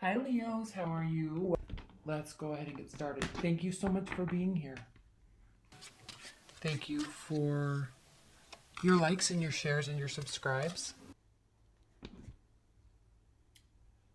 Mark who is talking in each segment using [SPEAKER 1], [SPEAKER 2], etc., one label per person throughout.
[SPEAKER 1] Hi Leos, how are you? Let's go ahead and get started. Thank you so much for being here. Thank you for your likes and your shares and your subscribes.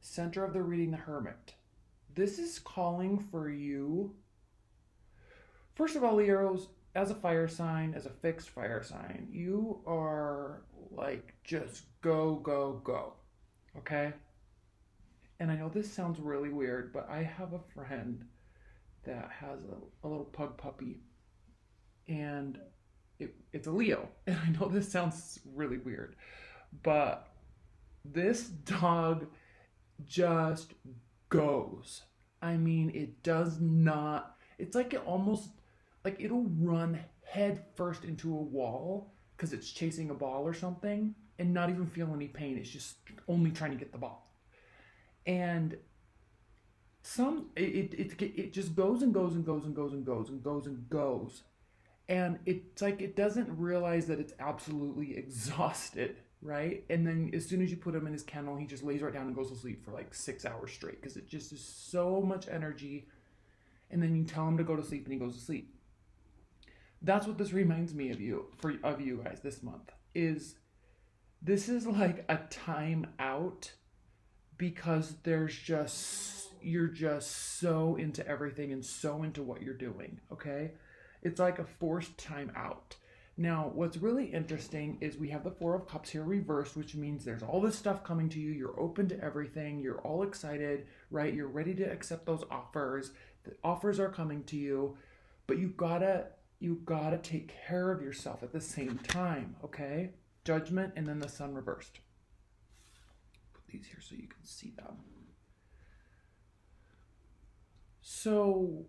[SPEAKER 1] Center of the reading, the Hermit. This is calling for you. First of all, Leos, as a fire sign, as a fixed fire sign, you are like just go, go, go. Okay? And I know this sounds really weird, but I have a friend that has a little pug puppy, and it's a Leo. And I know this sounds really weird, but this dog just goes. I mean, it does not, it's like it almost, like it'll run head first into a wall because it's chasing a ball or something and not even feel any pain. It's just only trying to get the ball. And it just goes and goes and goes and goes and goes and goes and goes. And it's like it doesn't realize that it's absolutely exhausted, right? And then as soon as you put him in his kennel, he just lays right down and goes to sleep for like 6 hours straight because it just is so much energy. And then you tell him to go to sleep and he goes to sleep. That's what this reminds me of you guys this month. This is like a time out because you're just so into everything and so into what you're doing, okay? It's like a forced time out. Now, what's really interesting is we have the Four of Cups here reversed, which means there's all this stuff coming to you. You're open to everything. You're all excited, right? You're ready to accept those offers. The offers are coming to you, but you gotta take care of yourself at the same time, okay? Judgment and then the Sun reversed. Put these here so you can see them. So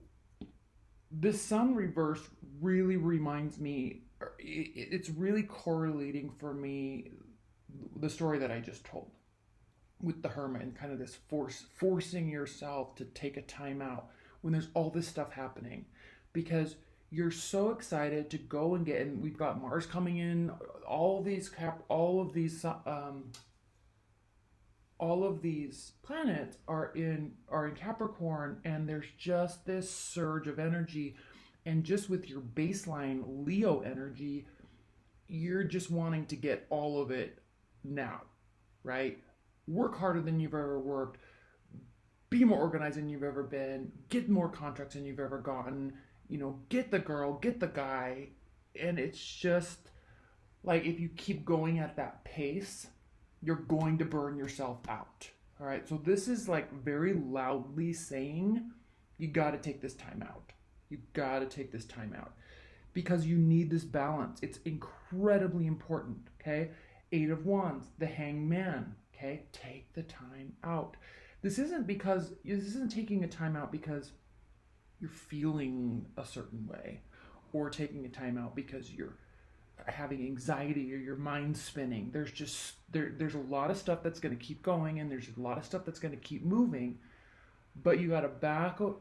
[SPEAKER 1] the Sun reverse really reminds me, it's really correlating for me the story that I just told with the Hermit and kind of this forcing yourself to take a time out when there's all this stuff happening because you're so excited to go and get, and we've got Mars coming in, all of these planets are in Capricorn, and there's just this surge of energy. And just with your baseline Leo energy, you're just wanting to get all of it now, right? Work harder than you've ever worked, be more organized than you've ever been, get more contracts than you've ever gotten, get the girl, get the guy. And it's just like if you keep going at that pace, you're going to burn yourself out. All right. So this is like very loudly saying, you got to take this time out. You got to take this time out because you need this balance. It's incredibly important. Okay. 8 of Wands, the Hangman. Okay. Take the time out. This isn't taking a time out because you're feeling a certain way or taking a time out because you're having anxiety or your mind's spinning. There's a lot of stuff that's going to keep going and there's a lot of stuff that's going to keep moving, but you're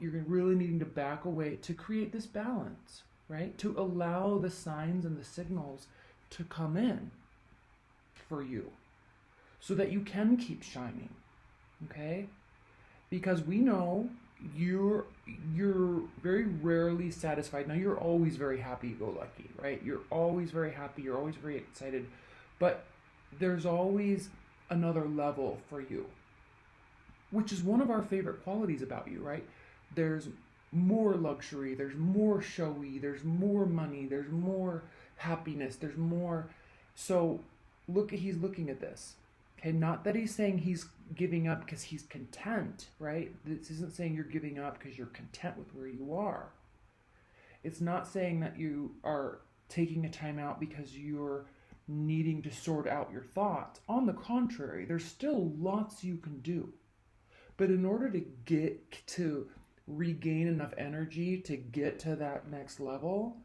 [SPEAKER 1] really needing to back away to create this balance, right? To allow the signs and the signals to come in for you so that you can keep shining, okay? Because we know you're very rarely satisfied. Now you're always very happy-go-lucky, right? You're always very happy, you're always very excited, but there's always another level for you, which is one of our favorite qualities about you, right? There's more luxury, there's more showy, there's more money, there's more happiness, there's more. So he's looking at this. Okay, not that he's saying he's giving up because he's content, right? This isn't saying you're giving up because you're content with where you are. It's not saying that you are taking a time out because you're needing to sort out your thoughts. On the contrary, there's still lots you can do. But in order to regain enough energy to get to that next level,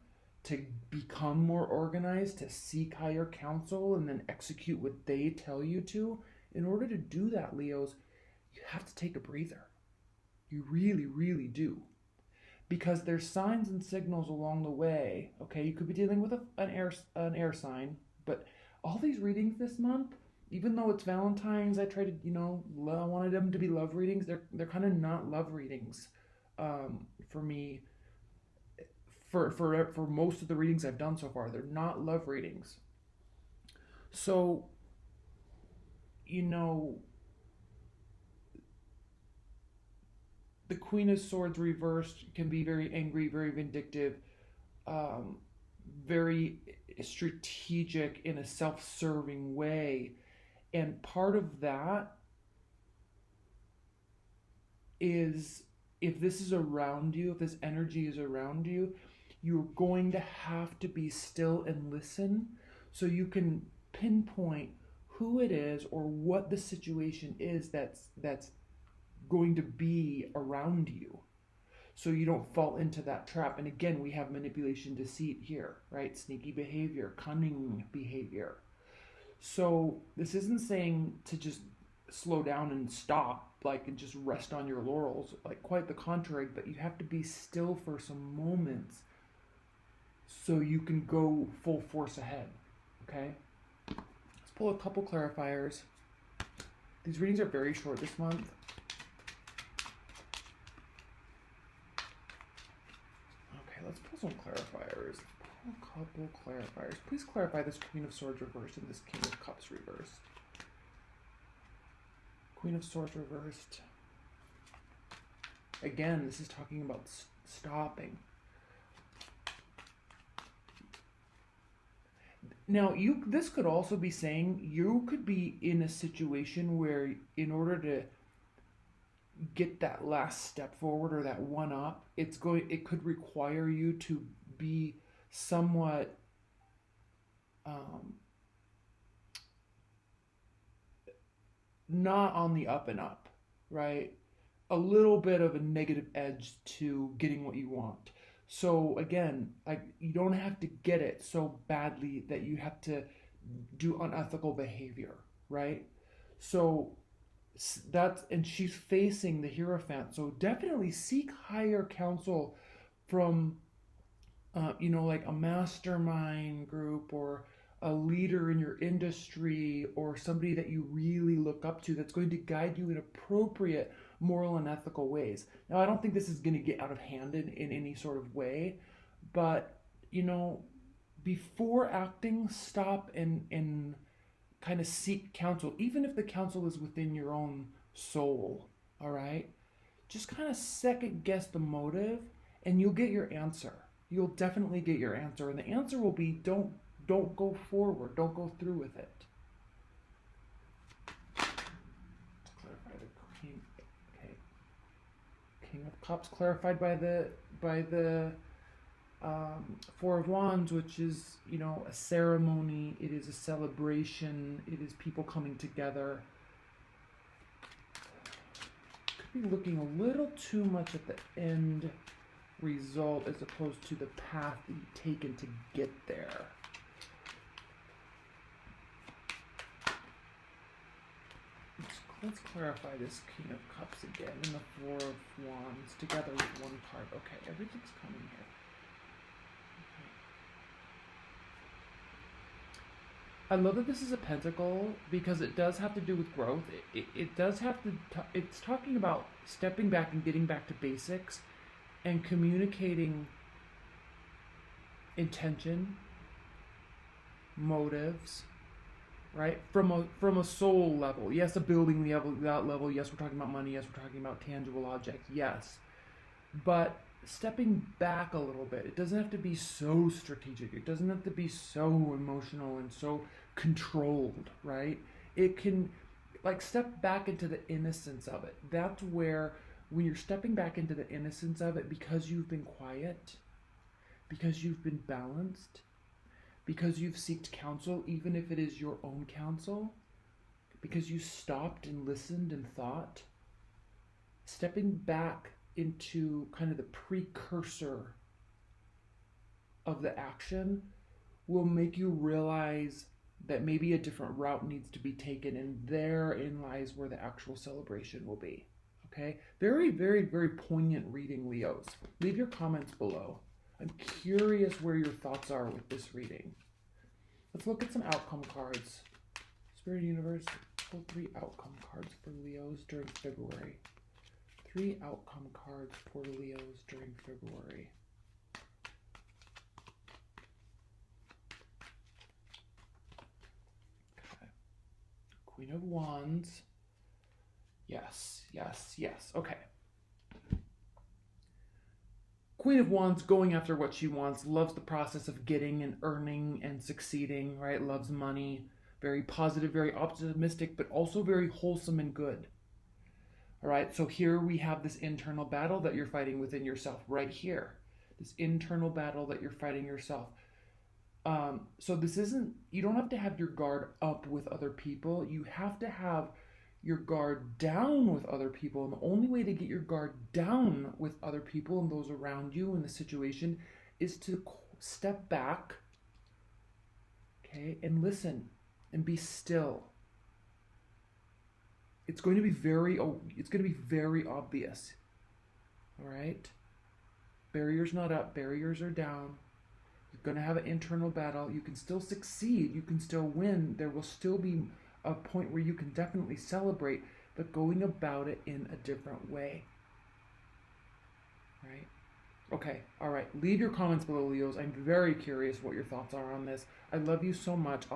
[SPEAKER 1] to become more organized, to seek higher counsel, and then execute what they tell you to, in order to do that, Leos, you have to take a breather. You really, really do. Because there's signs and signals along the way. Okay, you could be dealing with an air sign, but all these readings this month, even though it's Valentine's, I try to, you know, I wanted them to be love readings. They're kind of not love readings for me. For most of the readings I've done so far, they're not love readings. So, you know, the Queen of Swords reversed can be very angry, very vindictive, very strategic in a self-serving way. And part of that is, if this is around you, if this energy is around you, you're going to have to be still and listen so you can pinpoint who it is or what the situation is that's going to be around you, so you don't fall into that trap. And again, we have manipulation, deceit here, right? Sneaky behavior, cunning behavior. So this isn't saying to just slow down and stop, like, and just rest on your laurels, like quite the contrary, but you have to be still for some moments so you can go full force ahead, okay? Let's pull a couple clarifiers. These readings are very short this month. Okay, let's pull some clarifiers. Pull a couple clarifiers. Please clarify this Queen of Swords reversed and this King of Cups reversed. Queen of Swords reversed. Again, this is talking about stopping. Now, this could also be saying you could be in a situation where, in order to get that last step forward or that one up, it could require you to be somewhat not on the up and up, right? A little bit of a negative edge to getting what you want. So again, you don't have to get it so badly that you have to do unethical behavior, right? So and she's facing the Hierophant. So definitely seek higher counsel from, you know, like a mastermind group or a leader in your industry or somebody that you really look up to that's going to guide you in appropriate moral and ethical ways. Now, I don't think this is going to get out of hand in any sort of way, but, you know, before acting, stop and kind of seek counsel, even if the counsel is within your own soul, all right? Just kind of second guess the motive and you'll get your answer. You'll definitely get your answer, and the answer will be don't go forward, don't go through with it. Clarify the Queen. Okay. King of Cups clarified by the Four of Wands, which is, you know, a ceremony. It is a celebration. It is people coming together. Could be looking a little too much at the end result as opposed to the path that you've taken to get there. Let's clarify this King of Cups again and the Four of Wands together with one card. Okay, everything's coming here. Okay. I love that this is a pentacle because it does have to do with growth. It does have to, it's talking about stepping back and getting back to basics and communicating intention, motives, right? From a soul level. Yes, a building level. Yes, we're talking about money. Yes, we're talking about tangible objects. Yes. But stepping back a little bit. It doesn't have to be so strategic. It doesn't have to be so emotional and so controlled, right? It can, like, step back into the innocence of it. That's where, when you're stepping back into the innocence of it, because you've been quiet, because you've been balanced, because you've sought counsel, even if it is your own counsel, because you stopped and listened and thought, stepping back into kind of the precursor of the action will make you realize that maybe a different route needs to be taken, and therein lies where the actual celebration will be. Okay? Very, very, very poignant reading, Leos. Leave your comments below. I'm curious where your thoughts are with this reading. Let's look at some outcome cards. Let's Spirit Universe, pull 3 outcome cards for Leos during February. 3 outcome cards for Leos during February. Okay. Queen of Wands. Yes, yes, yes. Okay. Queen of Wands going after what she wants, loves the process of getting and earning and succeeding, right? Loves money, very positive, very optimistic, but also very wholesome and good. All right, so here we have this internal battle that you're fighting within yourself right here. This internal battle that you're fighting yourself. So this isn't, you don't have to have your guard up with other people. You have to have your guard down with other people. And the only way to get your guard down with other people and those around you in the situation is to step back, okay, and listen and be still. It's going to be very obvious. All right? Barriers not up, barriers are down. You're going to have an internal battle. You can still succeed. You can still win. There will still be a point where you can definitely celebrate, but going about it in a different way. Right? Okay, all right. Leave your comments below, Leos. I'm very curious what your thoughts are on this. I love you so much.